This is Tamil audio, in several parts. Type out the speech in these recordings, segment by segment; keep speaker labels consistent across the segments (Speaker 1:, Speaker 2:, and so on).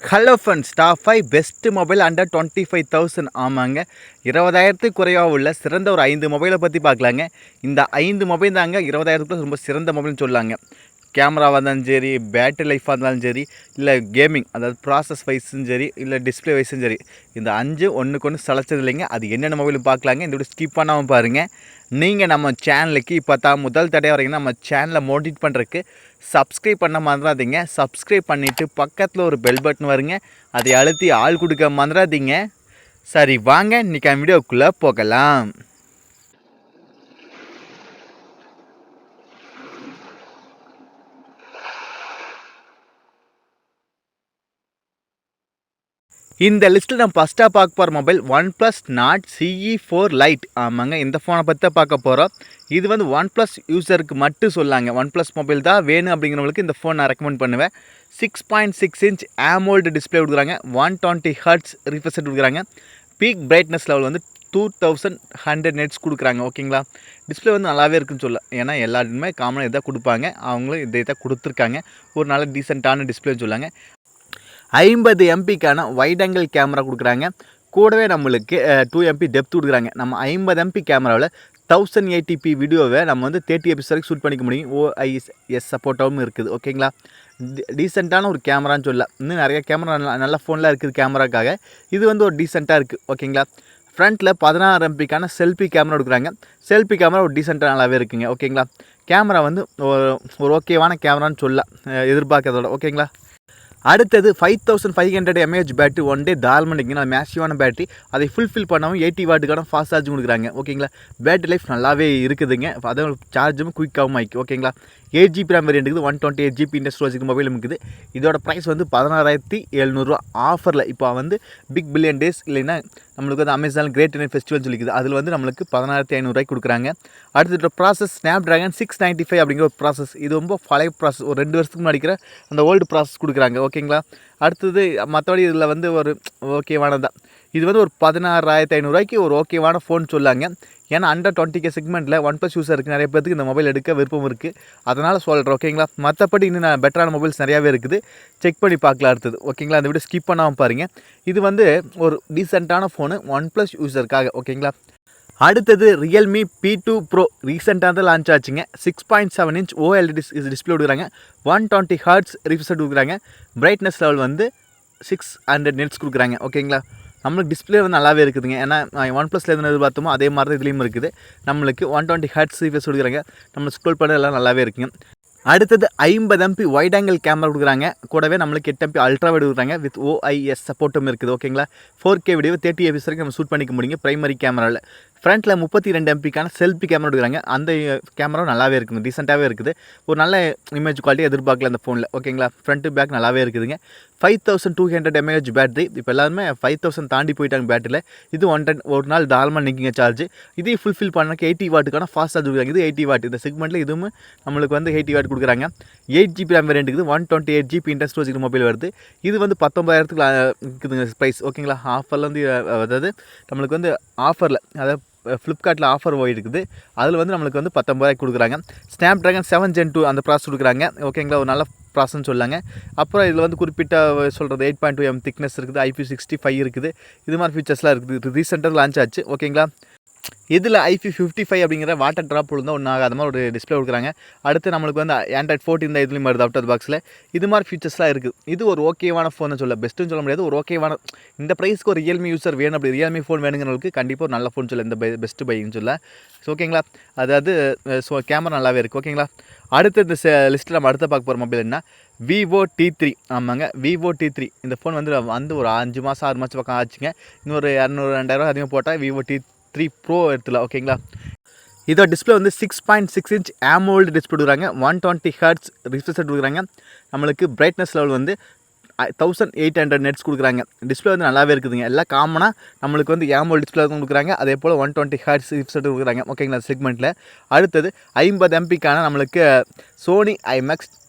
Speaker 1: Hello friends, top 5 best mobile under 25,000. ஆமாங்க, 20,000 குறைவாக உள்ள சிறந்த ஒரு 5 மொபைலை பற்றி பார்க்கலாங்க. இந்த 5 மொபைல் தாங்க 20,000 ரொம்ப சிறந்த மொபைல்னு சொல்லாங்க. கேமராவாக இருந்தாலும் சரி, பேட்டரி லைஃபாக இருந்தாலும் சரி, இல்லை கேமிங் அதாவது ப்ராசஸ் வைஸும் சரி, இல்லை டிஸ்பிளே வைஸும் சரி, இந்த 5 ஒன்றுக்கு ஒன்று சளைச்சது இல்லைங்க. அது என்னென்ன மொபைலும் பார்க்கலாங்க. இந்த வீடியோ ஸ்கிப் பண்ணாமல் பாருங்கள். நீங்கள் நம்ம சேனலுக்கு இப்போ தான் முதல் தடவை வரீங்கன்னா நம்ம சேனலை மோட்டிவேட் பண்ணுறதுக்கு சப்ஸ்கிரைப் பண்ண மறந்துடாதீங்க. சப்ஸ்கிரைப் பண்ணிவிட்டு பக்கத்தில் ஒரு பெல் பட்டன் வருங்க, அதை அழுத்தி ஆள் கொடுக்க மறந்துடாதீங்க. சரி வாங்க, இன்றைக்கி வீடியோக்குள்ளே போகலாம். இந்த லிஸ்ட்டில் நம்ம ஃபஸ்ட்டாக பார்க்க போகிற mobile OnePlus Nord CE4 Lite. ஆமாங்க, இந்த ஃபோனை பற்றி தான் பார்க்க போகிறோம். இது வந்து OnePlus யூஸருக்கு மட்டும் சொல்லாங்க. OnePlus மொபைல் தான் வேணும் அப்படிங்கிறவங்களுக்கு இந்த ஃபோன் நான் ரெக்கமெண்ட் பண்ணுவேன். 6.6 இன்ச் AMOLED டிஸ்பிளே கொடுக்குறாங்க. 120 Hz ரிஃப்ரெஷ் ரேட் கொடுக்குறாங்க. பீக் பிரைட்னஸ் லெவல் வந்து 2100 நெட்ஸ் கொடுக்குறாங்க. ஓகேங்களா, டிஸ்பிளே வந்து நல்லாவே இருக்குன்னு சொல்லலாம். ஏன்னா எல்லாருமே காமனாக இதாக கொடுப்பாங்க, அவங்களும் இதை தான் கொடுத்துருக்காங்க. ஒரு நல்ல டீசெண்டான டிஸ்பிளேன்னு சொல்லாங்க. 50 எம்பிக்கான வைட் ஆங்கிள் கேமரா கொடுக்குறாங்க. கூடவே நம்மளுக்கு 2 MP டெப்த் கொடுக்குறாங்க. நம்ம 50 MP கேமராவில் 1080p வீடியோவை நம்ம வந்து 30 fps வரைக்கும் ஷூட் பண்ணிக்க முடியும். OIS சப்போர்ட்டாகவும் இருக்குது. ஓகேங்களா, டீசெண்டான ஒரு கேமரான்னு சொல்லலாம். இன்னும் நிறைய கேமரா நல்ல ஃபோனில் இருக்குது கேமராக்காக. இது வந்து ஒரு டீசெண்டாக இருக்குது. ஓகேங்களா, ஃப்ரண்ட்டில் 16 MPக்கான செல்ஃபி கேமரா கொடுக்குறாங்க. செல்ஃபி கேமரா ஒரு டீசெண்டாக நல்லாவே இருக்குங்க. ஓகேங்களா, கேமரா வந்து ஒரு ஓகேவான கேமரான்னு சொல்லலாம் எதிர்பார்க்கறதோட. ஓகேங்களா, அடுத்தது 5500 mAh பேட்டரி, ஒன் டே தாராளமாக மேசிவான பேட்டரி. அதை ஃபுல்ஃபில் பண்ணவும் 80 வாட்டுக்கான ஃபாஸ்ட் சார்ஜ் கொடுக்குறாங்க. ஓகேங்களா, பேட்டரி லைஃப் நல்லாவே இருக்குதுங்க. அதுவும் சார்ஜும் குயிக்காகவும் ஆயிருக்கு. ஓகேங்களா, 8GB ரேம் வேரியன்ட் இருக்குது. 128GB இன்டர் ஸ்டோரேஜ் மொபைலும் இருக்குது. இதோட ப்ரைஸ் வந்து 16,700 ஆஃபரில். இப்போ வந்து பிக் பில்லியன் டேஸ் இல்லைன்னா நம்மளுக்கு வந்து அமேசான் கிரேட் இந்தியன் ஃபெஸ்டிவல் சொல்லிக்குது. அதில் வந்து நம்மளுக்கு 16,500 கொடுக்குறாங்க. அடுத்த ப்ராசஸ் Snapdragon 695 அப்படிங்கிற ஒரு ப்ராசஸ். இது ரொம்ப பழைய ப்ராசஸ், ஒரு 2 வருஷத்துக்கு முன்னாடி இருக்கிற அந்த ஓல்டு ப்ராசஸ் கொடுக்குறாங்க. ஓகேங்களா, அடுத்தது மற்றபடி இதில் வந்து ஒரு ஓகேவானதான். இது வந்து ஒரு 16,500 ஒரு ஓகேவான ஃபோன் சொல்லாங்க. ஏன்னா அண்டர் 20K செக்மெண்ட்டில் OnePlus யூஸருக்கு நிறைய பேருக்கு இந்த மொபைல் எடுக்க விருப்பம் இருக்குது. அதனால் சொல்கிறேன். ஓகேங்களா, மற்றபடி இன்னும் நான் பெட்டரான மொபைல்ஸ் நிறையாவே இருக்குது, செக் பண்ணி பார்க்கலாம் அடுத்தது. ஓகேங்களா, அந்த வீடியோ ஸ்கிப் பண்ணாமல் பாருங்கள். இது வந்து ஒரு டீசெண்டான ஃபோனு OnePlus யூஸருக்காக. ஓகேங்களா, அடுத்தது Realme P2 Pro ரீசெண்டாக தான் லான்ச் ஆச்சுங்க. 6.7 இன்ச் OLED டிஸ்பிளே கொடுக்குறாங்க. 120 Hz ரிஃப்ரெஷ் ரேட் கொடுக்குறாங்க. பிரைட்னஸ் லெவல் வந்து 600 நெட்ஸ் கொடுக்குறாங்க. ஓகேங்களா, நம்மளுக்கு டிஸ்பிளே வந்து நல்லாவே இருக்குதுங்க. ஏன்னா OnePlusல எதுவும் எதிர்பார்த்தோமோ அதே மாதிரி தான் இதுலேயும் இருக்குது. நம்மளுக்கு 120 Hz ரிஃப்ரெஷ் கொடுக்குறாங்க. நம்ம ஸ்க்ரோல் பண்ண எல்லாம் நல்லாவே இருக்குங்க. அடுத்தது 50 MP வைட் ஆங்கிள் கேமரா கொடுக்குறாங்க. கூடவே நம்மளுக்கு 8 MP அல்ட்ரா வைட் கொடுக்குறாங்க. வித் OIS சப்போர்ட்டும் இருக்குது. ஓகேங்களா, 4K வீடியோ 30 fps வரைக்கும் நம்ம ஷூட் பண்ணிக்க முடியுங்க பிரைமரி கேமராவில். ஃப்ரண்ட்டில் 32 MPக்கான செல்ஃபி கேமரா கொடுக்குறாங்க. அந்த கேமரா நல்லாவே இருக்குங்க, டீசெண்டாகவே இருக்குது. ஒரு நல்ல இமேஜ் குவாலிட்டி எதிர்பார்க்கல அந்த ஃபோனில். ஓகேங்களா, ஃப்ரண்ட்டு பேக் நல்லாவே இருக்குதுங்க. 5200 mAh பேட்டரி. இப்போ எல்லாருமே 5000 தாண்டி போயிட்டாங்க பேட்டரியில். இது ஒரு நாள் தாராளமாக நிற்கிங்க சார்ஜ். இதே ஃபுல்ஃபில் பண்ணக்கு 80 வாட்டுக்கான ஃபாஸ்ட் சார்ஜ் கொடுக்குறாங்க. இது 80 வாட். இந்த செக்மெண்ட்டில் இதுவும் நம்மளுக்கு வந்து 80 வாட் கொடுக்குறாங்க. 8GB ரேம் வேரியன்ட் இருக்குது. 128GB இன்டர் ஸ்டோரேஜ் மொபைல் வருது. இது வந்து 19,000 இருக்குதுங்க ப்ரைஸ். ஓகேங்களா, ஆஃபரில் வந்து அதாவது நம்மளுக்கு வந்து ஆஃபரில் அதாவது ஃப்ளிப்கார்ட்டில் ஆஃபர் போயிருக்குது. அதில் வந்து நம்மளுக்கு வந்து 19,000 கொடுக்குறாங்க. Snapdragon 7 Gen 2 அந்த ப்ராசஸ் கொடுக்குறாங்க. ஓகேங்களா, ஒரு நல்ல ப்ராசஸ்ன்னு சொல்லாங்க. அப்புறம் இதில் வந்து குறிப்பிட்ட சொல்கிறது 8.2 mm திக்னஸ் இருக்குது. IP65 இருக்குது. இது மாதிரி ஃபீச்சர்ஸ்லாம் இருக்குது. ரீசெண்டாக லான்ச் ஆச்சு. ஓகேங்களா, இதில் IP55 அப்படிங்கிற வாட்டர் ட்ராப் விழுந்தால் ஒன்றும் ஆகாத மாதிரி ஒரு டிஸ்பிளே கொடுக்குறாங்க. அடுத்து நம்மளுக்கு வந்து Android 14 தான் இதுலேயும் வருது அவுட் ஆஃப் பாக்ஸில். இது மாதிரி ஃபீச்சர்ஸ்லாம் இருக்குது. இது ஒரு ஓகேவான ஃபோன் சொல்ல, பெஸ்ட்டுன்னு சொல்ல முடியாது, ஒரு ஓகேவான இந்த ப்ரைஸ்க்கு ஒரு Realme யூஸர் வேணும். அப்படி Realme ஃபோன் வேணுங்கிறவங்களுக்கு கண்டிப்பாக ஒரு நல்ல ஃபோன் சொல்ல, இந்த பெஸ்ட்டு பைன்னு சொல்ல. ஓகேங்களா, அதாவது கேமரா நல்லாவே இருக்குது. ஓகேங்களா, அடுத்து இந்த லிஸ்ட்டில் நம்ம அடுத்த பார்க்க போகிற மொபைல் என்ன, Vivo T3. ஆமாங்க, Vivo T3 இந்த ஃபோன் வந்து ஒரு 5 மாதம் 6 மாதம் பக்கம் ஆச்சுங்க. இன்னொரு 200-2000 அதிகமாக போட்டால் Vivo T3 Pro எடுத்துலாம். ஓகேங்களா, இதோட டிஸ்பிளே வந்து 6.6 இன்ச் AMOLED டிஸ்பிளே கொடுக்குறாங்க. 120 Hz ரிஃப்ரெஷ் ரேட் கொடுக்குறாங்க. நம்மளுக்கு பிரைட்னஸ் லெவல் வந்து 1800 நெட்ஸ் கொடுக்குறாங்க. டிஸ்பிளே வந்து நல்லாவே இருக்குதுங்க. எல்லாம் காமனாக நம்மளுக்கு வந்து AMOLED டிஸ்பிளே கொடுக்குறாங்க. அதே போல் 120 Hz ரிஃப்ரெஷ் ரேட் கொடுக்குறாங்க. ஓகேங்களா, செக்மெண்ட்டில் அடுத்தது 50 MPக்கான நம்மளுக்கு Sony IMAX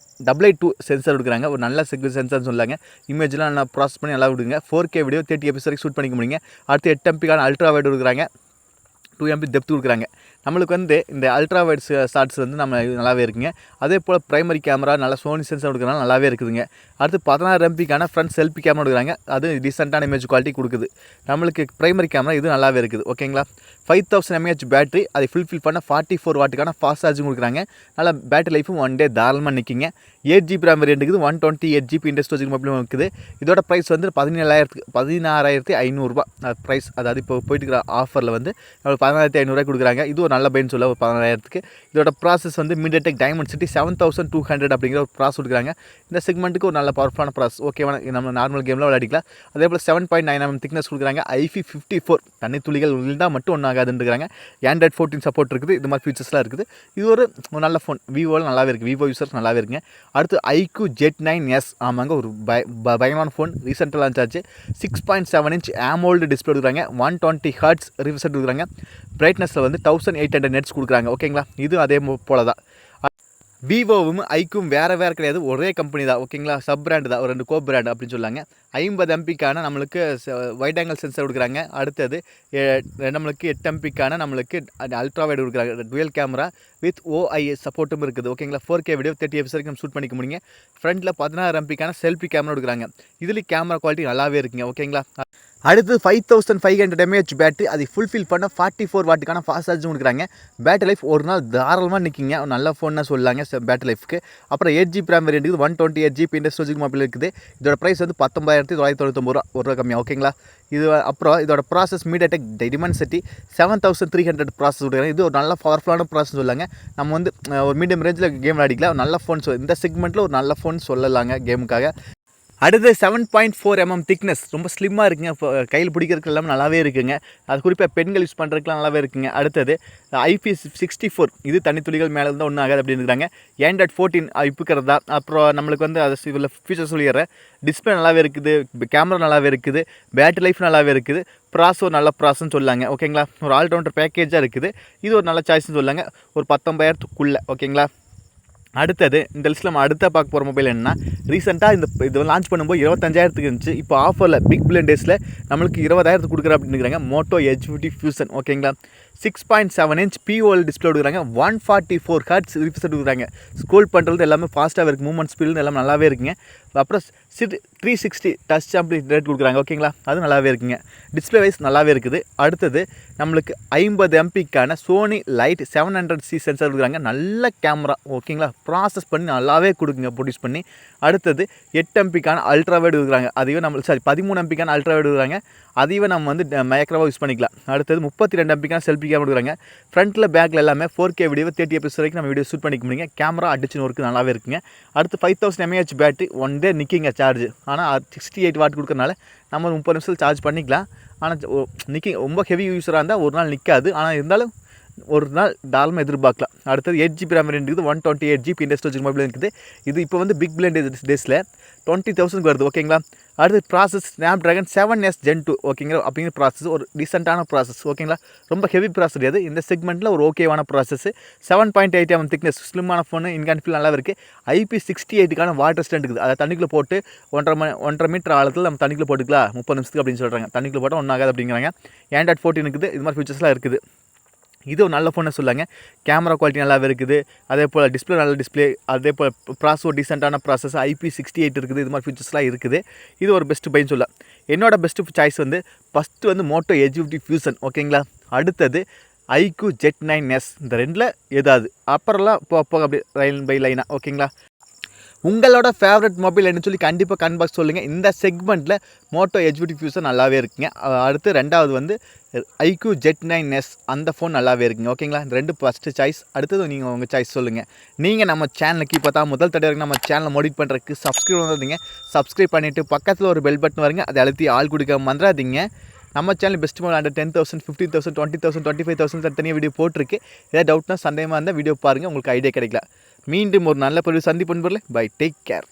Speaker 1: 882 சென்சார் கொடுக்குறாங்க. ஒரு நல்ல சென்சார்னு சொல்லாங்க. இமேஜ்லாம் நல்லா ப்ராசஸ் பண்ணி நல்லா விடுங்க. 4K வீடியோ 30 fps வரைக்கும் ஷூட் பண்ணிக்க முடியுங்க. அடுத்து 8 MPக்கான அல்ட்ரா வைட் கொடுக்குறாங்க. 2 MB டெப்த் கொடுக்குறாங்க. நம்மளுக்கு வந்து இந்த அல்ட்ரா வைட் ஷாட்ஸ் வந்து நம்ம நல்லாவே இருக்குங்க. அதே போல் பிரைமரி கேமரா நல்லா சோனி சென்சார் கொடுக்குறனால நல்லாவே இருக்குதுங்க. அடுத்து 16 MBக்கான ஃப்ரண்ட் செல்ஃபி கேமரா கொடுக்குறாங்க. அது டீசெண்டான இமேஜ் குவாலிட்டி கொடுக்குது. நம்மளுக்கு பிரைமரி கேமரா இது நல்லாவே இருக்குது. ஓகேங்களா. 5000 mAh பேட்டரி அதை ஃபுல்ஃபில் பண்ண 44 வாட்டுக்கான ஃபாஸ்ட் சார்ஜிங் கொடுக்குறாங்க. நல்லா பேட்டரி லைஃபும் 1 டே தாராளமாக நிற்கிங்க. 8GB RAM வேரியன்ட் இருக்குது. 128GB இன்டர் ஸ்டோரேஜ் மொபைலும் இருக்குது. இதோட ப்ரைஸ் வந்து 16,500 ப்ரைஸ். அதாவது இப்போ போயிட்டு இருக்கிற ஆஃபரில் வந்து 16,500 கொடுக்குறாங்க. இது ஒரு நல்ல பையன் சொல்ல ஒரு 16,000க்கு. இதோட ப்ராசஸ் வந்து MediaTek Dimensity 7200 அப்படிங்கிற ஒரு ப்ராசஸ் கொடுக்குறாங்க. இந்த செக்மெண்ட்டுக்கு ஒரு நல்ல பவர்ஃபுல்லான ப்ராசஸ். ஓகேவா, நம்ம நார்மல் கேமில் விளையாடிக்கலாம். அதே போல் 7.9 mm திக்னஸ் கொடுக்குறாங்க. IP54 தண்ணி துளிகள் விழுந்தால் மட்டும் ஒன்றும் ஆகாதுன்றாங்க. Android 14 சப்போர்ட் இருக்குது. இது மாதிரி ஃபீச்சர்ஸ்லாம் இருக்குது. இது ஒரு நல்ல ஃபோன். விவோவில் நல்லாவே இருக்குது. விவோ யூசர்ஸ் நல்லாவே இருக்குங்க. அடுத்து iQ Z9s. ஆமாங்க, ஒரு பயங்கரமான ஃபோன். ரீசெண்டாக லான்ச் ஆச்சு. 6.7 inch AMOLED டிஸ்பிளே கொடுக்குறாங்க. 120 Hz ரிஃப்ரெஷ் கொடுக்குறாங்க. பிரைட்னஸில் வந்து 1800 nits கொடுக்குறாங்க. ஓகேங்களா. இது அதே போல தான். விவோவும் ஐக்கும் வேறு கிடையாது, ஒரே கம்பெனி தான். ஓகேங்களா. சப் பிராண்டு தான், ஒரு 2 கோ பிராண்டு அப்படின்னு சொல்லாங்க. 50 MBக்கான நம்மளுக்கு வைட் ஆங்கிள் சென்சர் கொடுக்குறாங்க. அடுத்தது நம்மளுக்கு 8 MBக்கான நம்மளுக்கு அல்ட்ரா வைட் கொடுக்குறாங்க. டுவல் கேமரா வித் OIS சப்போர்ட்டும் இருக்குது. ஓகேங்களா. 4K வீடியோ 30 FPS வரைக்கும் ஷூட் பண்ணிக்க முடியுங்க. ஃப்ரண்ட்டில் 16 MBக்கான செல்ஃபி கேமரா கொடுக்குறாங்க. இதுலேயும் கேமரா குவாலிட்டி நல்லாவே இருக்குங்க. ஓகேங்களா. அடுத்து 5500 mAh பேட்டரி அதை ஃபுல்ஃபில் பண்ண 44 வாட்டுக்கான ஃபாஸ்ட் சார்ஜும் கொடுக்குறாங்க. பேட்டரி லைஃப் ஒரு நாள் தாராளமாக நிற்கிங்க. நல்ல ஃபோன்னா சொல்லாங்க பேட்டரி லைஃப்க்கு. அப்புறம் 8GB RAM வேரியன்ட் இருக்குது. 128GB இன்டர் ஸ்டோரேஜ் மொபைல் இருக்குது. இதோட ப்ரைஸ் வந்து 19,999 ஒரு ரூபா கம்மியாக. ஓகேங்களா. இது அப்புறம் இதோட ப்ராசஸ் MediaTek Dimensity 7300 ப்ராசஸ் கொடுக்குறாங்க. இது ஒரு நல்ல பவர்ஃபுல்லான ப்ராசஸ் சொல்லாங்க. நம்ம வந்து ஒரு மீடியம் ரேஞ்சில் கேம் விளையாடிக்கலாம். நல்ல ஃபோன் இந்த செக்மெண்ட்டில் ஒரு நல்ல ஃபோன் சொல்லலாங்க கேமுக்காக. அடுத்து 7.4 mm திக்னஸ் ரொம்ப ஸ்லிம்மாக இருக்குங்க. கையில் பிடிக்கிறதுக்கு எல்லாமே நல்லாவே இருக்குங்க. அது குறிப்பாக பெண்கள் யூஸ் பண்ணுறதுக்குலாம் நல்லாவே இருக்குங்க. அடுத்தது IP64 இது தனி துளிகள் மேலே இருந்தால் ஒன்றும் ஆகாது அப்படின்னு இருக்காங்க. Android 14 இப்போக்கிறதா. அப்புறம் நம்மளுக்கு வந்து அது இவ்வளோ ஃபீச்சர்ஸ் சொல்லிடுறேன். டிஸ்பிளே நல்லாவே இருக்குது. கேமரா நல்லாவே இருக்குது. பேட்டரி லைஃப் நல்லாவே இருக்குது. ப்ராஸோ நல்ல ப்ராசஸ்ன்னு சொல்லாங்க. ஓகேங்களா. ஒரு ஆல்ரவுண்டர் பேக்கேஜாக இருக்குது. இது ஒரு நல்ல சாய்ஸ்ன்னு சொல்லாங்க. ஒரு 19,000க்குள்ளே. ஓகேங்களா. அடுத்தது இந்த லிஸ்ட்டில் நம்ம அடுத்த பார்க்க போகிற மொபைல் என்னன்னா, ரீசெண்டாக இது லான்ச் பண்ணும்போது 25,000க்கு இருந்துச்சு. இப்போ ஆஃபரில் பிக் பில்லியன் டேஸில் நம்மளுக்கு 20,000க்கு கொடுக்குற அப்படின்னு மோட்டோ H50 ஃபியூஷன். ஓகேங்களா. 6.7 inch POLED டிஸ்பிளே கொடுக்குறாங்க. 144 Hz ரிஃப்ரெஷ் கொடுக்குறாங்க. ஸ்க்ரோல் பண்ணுறது எல்லாமே ஃபாஸ்ட்டாக இருக்குது. மூவ்மெண்ட் ஸ்பீடு எல்லாமே நல்லாவே இருக்குங்க. அப்புறம் 360 டச் சாம்பிள் ரேட் கொடுக்குறாங்க. ஓகேங்களா. அது நல்லாவே இருக்குங்க. டிஸ்பிளே வைஸ் நல்லாவே இருக்குது. அடுத்தது நம்மளுக்கு 50 MBக்கான சோனி லைட் 700C சென்சார் கொடுக்குறாங்க. நல்ல கேமரா. ஓகேங்களா. ப்ராசஸ் பண்ணி நல்லாவே கொடுக்குங்க ப்ரொடியூஸ் பண்ணி. அடுத்தது 8 MBக்கான அல்ட்ரா வைட் கொடுக்குறாங்க. அதையும் நம்ம 13 MBக்கான அல்ட்ரா வைட் கொடுக்குறாங்க. அதையும் நம்ம வந்து மைக்ரோவாக யூஸ் பண்ணிக்கலாம். அடுத்தது 32 MBக்கான செல்ஃபி கேமரா கொடுக்குறாங்க. ஃப்ரண்ட்டில் பேக்கில் எல்லாமே 4K வீடியோ 30 FPS வரைக்கும் நம்ம வீடியோ ஷூட் பண்ணிக்க முடியுங்க. கேமரா அடிச்சுன்னு ஒர்க்கு நல்லாவே இருக்குங்க. அடுத்து 5000 mAh பேட்டரி 1 டே நிற்கிங்க சார்ஜ். ஆனால் 68 வாட் கொடுக்கறனால நம்ம 30 நிமிஷத்தில் சார்ஜ் பண்ணிக்கலாம். ஆனால் ரொம்ப ஹெவி யூஸராக இருந்தால் ஒரு நாள் நிற்காது. ஆனால் இருந்தாலும் ஒரு நாள் தாராளமாக எதிர்பார்க்கலாம். அடுத்தது 8GB RAM வேரியன்ட் இருக்குது. 128GB இன்டர் ஸ்டோரேஜ் மொபைல் இருக்குது. இது இப்போ வந்து பிக் பில்லியன் டேஸில் 20,000க்கு வருது. ஓகேங்களா. அடுத்து ப்ராசஸ் Snapdragon 7S Gen 2 ஓகேங்களா. அப்படிங்கிற ப்ராசஸ் ஒரு டீசெண்டான ப்ராசஸ். ஓகேங்களா. ரொம்ப ஹெவி ப்ராசஸ் கிடையாது. இந்த செக்மெண்ட்டில் ஒரு ஓகேவான ப்ராசஸ். 7.8 mm திக்னஸ் ஸ்லிம்மான ஃபோனு. இன்கான் ஃபீல் நல்லா இருக்குது. IP68க்கான வாட்டர் ஸ்டாண்ட் இருக்குது. அதை தண்ணிக்குள்ளே போட்டு 1.5 மீட்டர் ஆழத்தில் நம்ம தண்ணிக்குள்ளே போட்டுக்கலாம் 30 நிமிஷத்துக்கு அப்படின்னு சொல்கிறாங்க. தண்ணிக்குள்ளே போட்டால் ஒன்றும் ஆகாது அப்படிங்கிறாங்க. Android 14 இருக்குது. இது மாதிரி ஃபீச்சர்ஸ்லாம் இருக்குது. இது ஒரு நல்ல ஃபோனை சொல்லாங்க. கேமரா குவாலிட்டி நல்லாவே இருக்குது. அதே போல் டிஸ்பிளே நல்ல டிஸ்பிளே. அதே போல் ப்ராசோ டீசெண்டான ப்ராசஸ். IP68 இருக்குது. இது மாதிரி ஃபீச்சர்ஸ்லாம் இருக்குது. இது ஒரு பெஸ்ட்டு பைன்னு சொல்லலாம். என்னோட பெஸ்ட்டு சாய்ஸ் வந்து ஃபஸ்ட்டு வந்து மோட்டோ H50 ஃபியூஷன். ஓகேங்களா. அடுத்தது iQ Z9s. இந்த ரெண்டில் ஏதாவது அப்புறம்லாம் போக அப்படி லைன் பை லைனாக. ஓகேங்களா. உங்களோட ஃபேவரட் மொபைல் என்ன சொல்லி கண்டிப்பாக கமெண்ட் பாக்ஸ் சொல்லுங்கள். இந்த செக்மெண்ட்டில் மோட்டோ H50 ஃபியூஷன் நல்லாவே இருக்குங்க. அடுத்து ரெண்டாவது வந்து iQ Z9s அந்த ஃபோன் நல்லாவே இருக்குங்க. ஓகேங்களா. இந்த ரெண்டு ஃபஸ்ட்டு சாய்ஸ். அடுத்தது நீங்கள் உங்கள் சாய்ஸ் சொல்லுங்கள். நீங்கள் நம்ம சேனலுக்கு இப்போ தான் முதல் தடவை வரைக்கும் நம்ம சேனலை மோடிட் பண்ணுறதுக்கு சப்ஸ்கிரைப் வந்துடுங்க. சப்ஸ்கிரைப் பண்ணிவிட்டு பக்கத்தில் ஒரு பெல் பட்டன் வருங்க. அதை அழுத்தி ஆள் கொடுக்க மறந்துடாதீங்க. நம்ம சேனல் பெஸ்ட் மொபைல் அண்டர் 10,000 15,000 20,000 25,000 தனியாக வீடியோ போட்டிருக்கு. ஏதாவது டவுட்னா சந்தேகமாக இருந்தால் வீடியோ பாருங்கள். உங்களுக்கு ஐடியா கிடைக்கல. மீண்டும் ஒரு நல்ல பொருள் சந்திப்பு நண்பர்களே. பை. Take care.